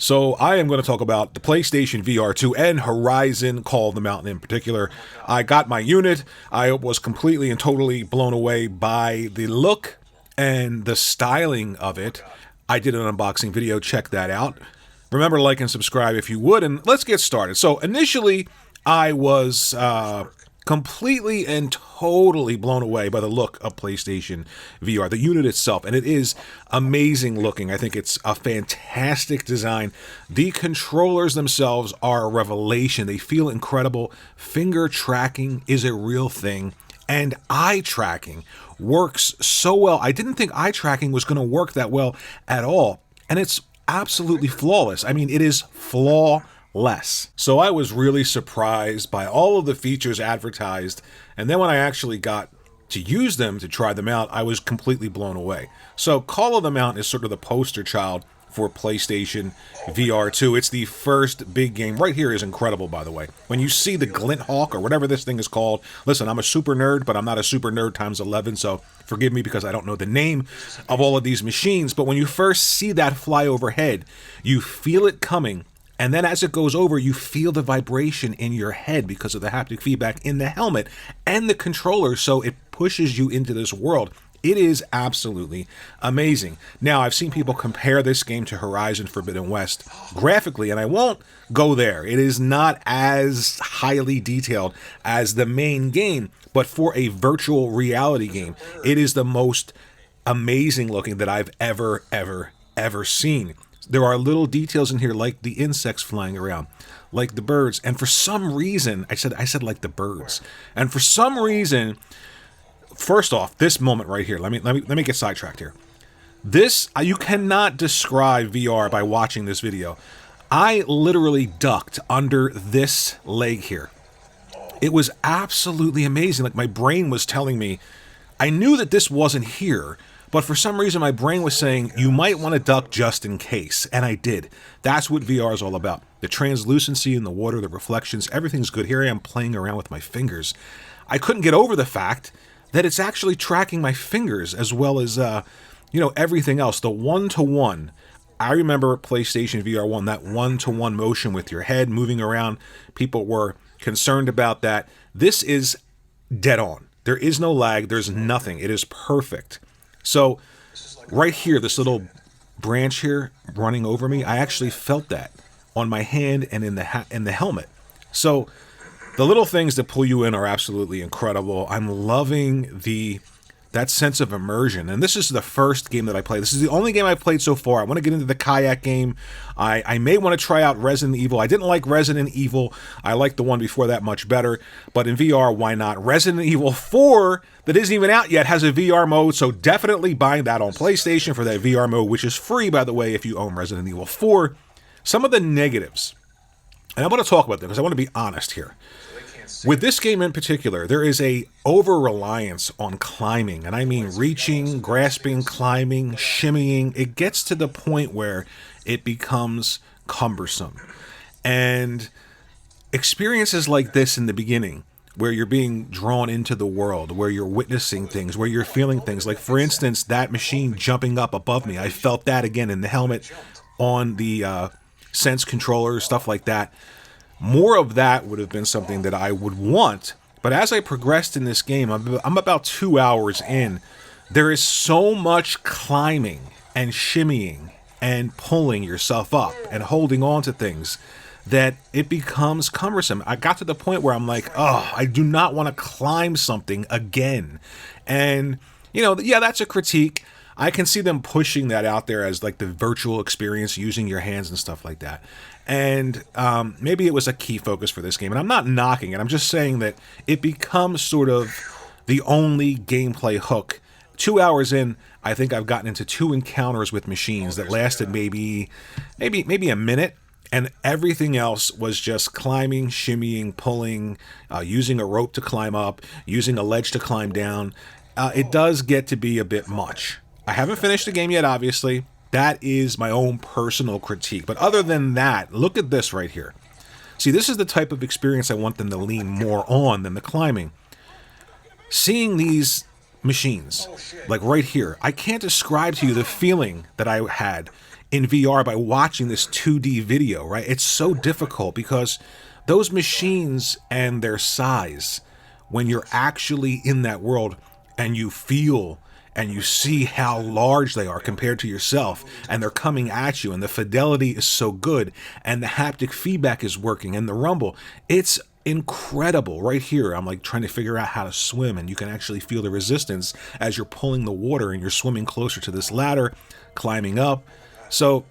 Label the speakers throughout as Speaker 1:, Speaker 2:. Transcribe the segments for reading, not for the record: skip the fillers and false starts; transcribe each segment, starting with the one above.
Speaker 1: So I am going to talk about the PlayStation VR2 and Horizon Call of the Mountain in particular. I got my unit. I was completely and totally blown away by the look and the styling of it. I did an unboxing video. Check that out. Remember to like and subscribe if you would, and let's get started. So initially, I was completely and totally blown away by the look of PlayStation VR, the unit itself, and it is amazing looking. I think it's a fantastic design. The controllers themselves are a revelation. They feel incredible. Finger tracking is a real thing, and eye tracking works so well. I didn't think eye tracking was going to work that well at all, and it's absolutely flawless. I mean, it is flawless. So I was really surprised by all of the features advertised, and then when I actually got to use them, to try them out, I was completely blown away. So Call of the Mountain is sort of the poster child for PlayStation VR2. It's the first big game. Right here is incredible, by the way. When you see the Glint Hawk, or whatever this thing is called, listen, I'm a super nerd, but I'm not a super nerd times 11, so forgive me because I don't know the name of all of these machines, but when you first see that fly overhead, you feel it coming. And then as it goes over, you feel the vibration in your head because of the haptic feedback in the helmet and the controller, so it pushes you into this world. It is absolutely amazing. Now, I've seen people compare this game to Horizon Forbidden West graphically, and I won't go there. It is not as highly detailed as the main game, but for a virtual reality game, it is the most amazing looking that I've ever seen. There are little details in here like the insects flying around, like the birds. And for some reason, I said like the birds. And for some reason, first off, this moment right here, let me get sidetracked here. This, you cannot describe VR by watching this video. I literally ducked under this leg here. It was absolutely amazing. Like, my brain was telling me, I knew that this wasn't here, but for some reason, my brain was saying, you might want to duck just in case. And I did. That's what VR is all about. The translucency in the water, the reflections, everything's good. Here I am playing around with my fingers. I couldn't get over the fact that it's actually tracking my fingers as well as, everything else. The one-to-one. I remember PlayStation VR 1, that one-to-one motion with your head moving around. People were concerned about that. This is dead on. There is no lag. There's nothing. It is perfect. So right here, this little branch here running over me, I actually felt that on my hand and in the helmet. So the little things that pull you in are absolutely incredible. I'm loving that sense of immersion. And this is the first game that I played. This is the only game I've played so far. I want to get into the kayak game. I may want to try out Resident Evil. I didn't like Resident Evil. I liked the one before that much better. But in VR, why not? Resident Evil 4, that isn't even out yet, has a VR mode. So definitely buying that on PlayStation for that VR mode, which is free, by the way, if you own Resident Evil 4. Some of the negatives. And I want to talk about them because I want to be honest here. With this game in particular, there is a over-reliance on climbing, and I mean reaching, grasping, climbing, shimmying. It gets to the point where it becomes cumbersome. And experiences like this in the beginning, where you're being drawn into the world, where you're witnessing things, where you're feeling things, like for instance, that machine jumping up above me, I felt that again in the helmet, on the Sense controllers, stuff like that. More of that would have been something that I would want, but as I progressed in this game, I'm about 2 hours in, there is so much climbing and shimmying and pulling yourself up and holding on to things that it becomes cumbersome. I got to the point where I'm like, oh, I do not want to climb something again. And, yeah, that's a critique. I can see them pushing that out there as like the virtual experience, using your hands and stuff like that. And maybe it was a key focus for this game. And I'm not knocking it. I'm just saying that it becomes sort of the only gameplay hook. 2 hours in, I think I've gotten into 2 encounters with machines that lasted maybe a minute. And everything else was just climbing, shimmying, pulling, using a rope to climb up, using a ledge to climb down. It does get to be a bit much. I haven't finished the game yet, obviously. That is my own personal critique. But other than that, look at this right here. See, this is the type of experience I want them to lean more on than the climbing. Seeing these machines, like right here, I can't describe to you the feeling that I had in VR by watching this 2D video, right? It's so difficult because those machines and their size, when you're actually in that world and you feel and you see how large they are compared to yourself, and they're coming at you, and the fidelity is so good, and the haptic feedback is working, and the rumble, it's incredible. Right here, I'm like trying to figure out how to swim, and you can actually feel the resistance as you're pulling the water and you're swimming closer to this ladder, climbing up. So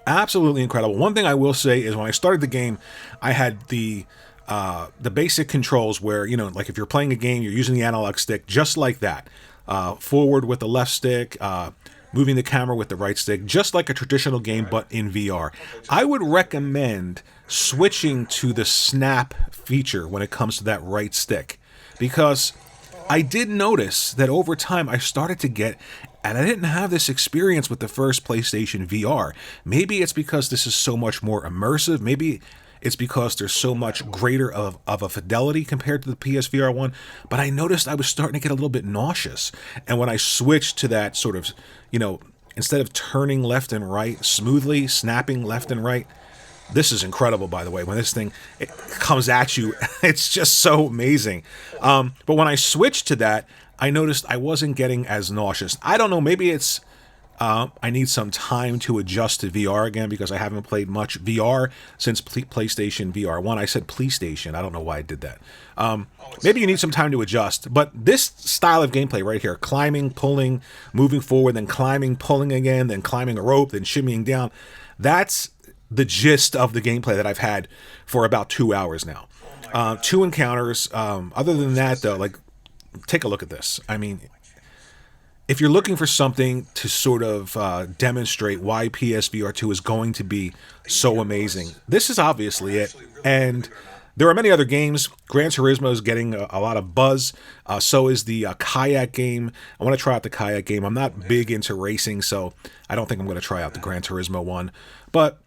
Speaker 1: absolutely incredible. One thing I will say is when I started the game, I had the basic controls where, you know, like if you're playing a game, you're using the analog stick just like that. Forward with the left stick, moving the camera with the right stick, just like a traditional game, but in VR. I would recommend switching to the snap feature when it comes to that right stick, because I did notice that over time I started to get, and I didn't have this experience with the first PlayStation VR. Maybe it's because this is so much more immersive. Maybe it's because there's so much greater of a fidelity compared to the PSVR 1, but I noticed I was starting to get a little bit nauseous. And when I switched to that sort of, you know, instead of turning left and right smoothly, snapping left and right, this is incredible, by the way. When this thing it comes at you, it's just so amazing. But when I switched to that, I noticed I wasn't getting as nauseous. I don't know, maybe it's I need some time to adjust to VR again because I haven't played much VR since PlayStation VR 1. I said PlayStation. I don't know why I did that. Maybe you need some time to adjust. But this style of gameplay right here, climbing, pulling, moving forward, then climbing, pulling again, then climbing a rope, then shimmying down, that's the gist of the gameplay that I've had for about 2 hours now. 2 encounters. Other than that, though, like, take a look at this. I mean, if you're looking for something to sort of demonstrate why PSVR2 is going to be so amazing, this is obviously it. And there are many other games. Gran Turismo is getting a lot of buzz. So is the kayak game. I want to try out the kayak game. I'm not big into racing, so I don't think I'm going to try out the Gran Turismo one. But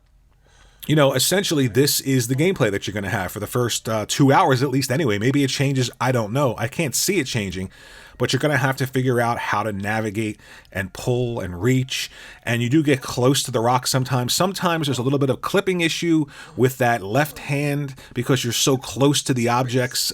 Speaker 1: you know, essentially, this is the gameplay that you're going to have for the first 2 hours, at least anyway. Maybe it changes. I don't know. I can't see it changing. But you're going to have to figure out how to navigate and pull and reach. And you do get close to the rock sometimes. Sometimes there's a little bit of clipping issue with that left hand because you're so close to the objects.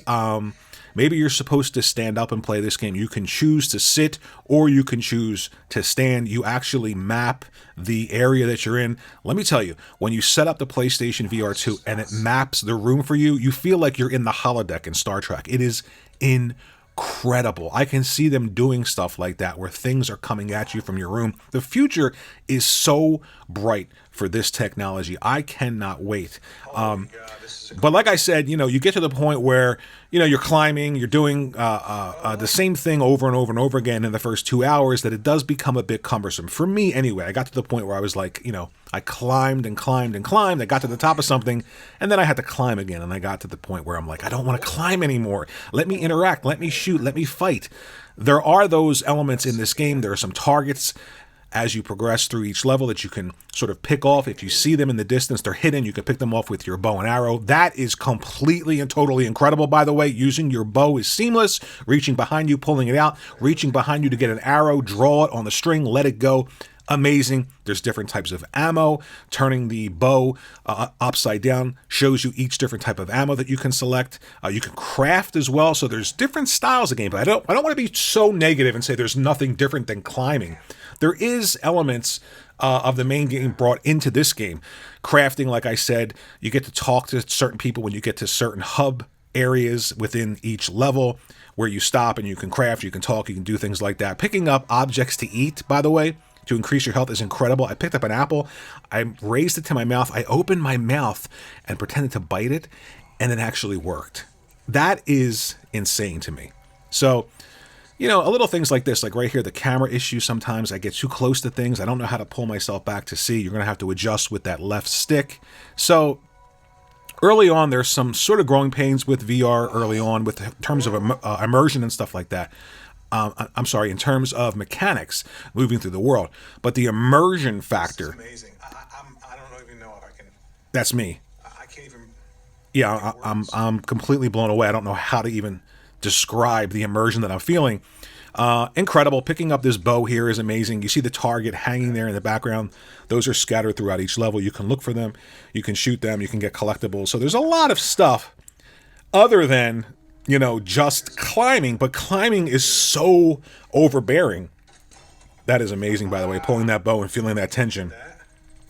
Speaker 1: Maybe you're supposed to stand up and play this game. You can choose to sit or you can choose to stand. You actually map the area that you're in. Let me tell you, when you set up the PlayStation VR 2 and it maps the room for you, you feel like you're in the holodeck in Star Trek. It is incredible. I can see them doing stuff like that where things are coming at you from your room. The future is so bright for this technology. I cannot wait. But like I said, you know, you get to the point where, you know, you're climbing, you're doing the same thing over and over and over again in the first 2 hours that it does become a bit cumbersome. For me, anyway, I got to the point where I was like, you know, I climbed and climbed and climbed. I got to the top of something, and then I had to climb again. And I got to the point where I'm like, I don't want to climb anymore. Let me interact. Let me shoot. Let me fight. There are those elements in this game. There are some targets as you progress through each level that you can sort of pick off. If you see them in the distance, they're hidden. You can pick them off with your bow and arrow. That is completely and totally incredible, by the way. Using your bow is seamless. Reaching behind you, pulling it out, reaching behind you to get an arrow, draw it on the string, let it go. Amazing. There's different types of ammo. Turning the bow upside down shows you each different type of ammo that you can select. You can craft as well. So there's different styles of gameplay. I don't want to be so negative and say there's nothing different than climbing. There is elements of the main game brought into this game. Crafting, like I said, you get to talk to certain people when you get to certain hub areas within each level where you stop and you can craft, you can talk, you can do things like that. Picking up objects to eat, by the way, to increase your health is incredible. I picked up an apple, I raised it to my mouth, I opened my mouth and pretended to bite it, and it actually worked. That is insane to me. So, you know, a little things like this, like right here, the camera issue, sometimes I get too close to things. I don't know how to pull myself back to see. You're going to have to adjust with that left stick. So early on, there's some sort of growing pains with VR early on with in terms of immersion and stuff like that. I'm sorry, in terms of mechanics moving through the world. But the immersion factor.
Speaker 2: This is amazing. I don't even know if I can.
Speaker 1: That's me.
Speaker 2: I can't even.
Speaker 1: Yeah, I'm completely blown away. I don't know how to even describe the immersion that I'm feeling. Incredible. Picking up this bow here is amazing. You see the target hanging there in the background. Those are scattered throughout each level. You can look for them. You can shoot them. You can get collectibles. So there's a lot of stuff other than, you know, just climbing. But climbing is so overbearing. That is amazing, by the way, pulling that bow and feeling that tension.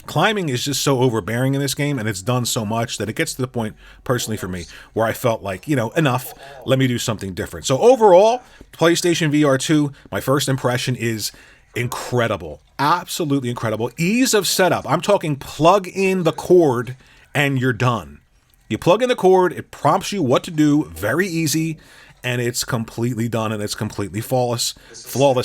Speaker 1: Climbing is just so overbearing in this game, and it's done so much that it gets to the point, personally for me, where I felt like, you know, enough, let me do something different. So overall, PlayStation VR2, my first impression is incredible. Absolutely incredible. Ease of setup. I'm talking plug in the cord and you're done. You plug in the cord, it prompts you what to do, very easy, and it's completely done, and it's completely flawless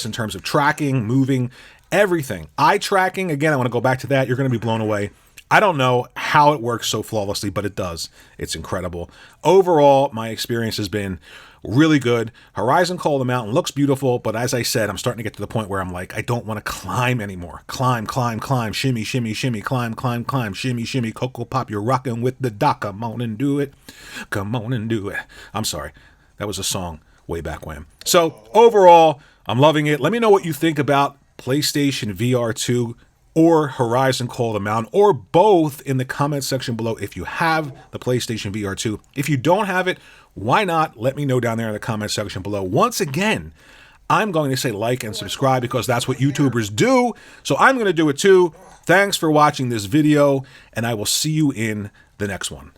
Speaker 1: in terms of tracking, moving, everything. Eye tracking, again, I want to go back to that. You're going to be blown away. I don't know how it works so flawlessly, but it does. It's incredible. Overall, my experience has been really good. Horizon Call of the Mountain looks beautiful, but as I said, I'm starting to get to the point where I'm like, I don't want to climb anymore. Climb, climb, climb, shimmy, shimmy, shimmy, climb, climb, climb, shimmy, shimmy, Cocoa Pop, you're rocking with the doc. Come on and do it. Come on and do it. I'm sorry. That was a song way back when. So overall, I'm loving it. Let me know what you think about PlayStation VR2 or Horizon Call of the Mountain, or both, in the comment section below if you have the PlayStation VR2. If you don't have it, why not? Let me know down there in the comment section below. Once again, I'm going to say like and subscribe because that's what YouTubers do. So I'm going to do it too. Thanks for watching this video, and I will see you in the next one.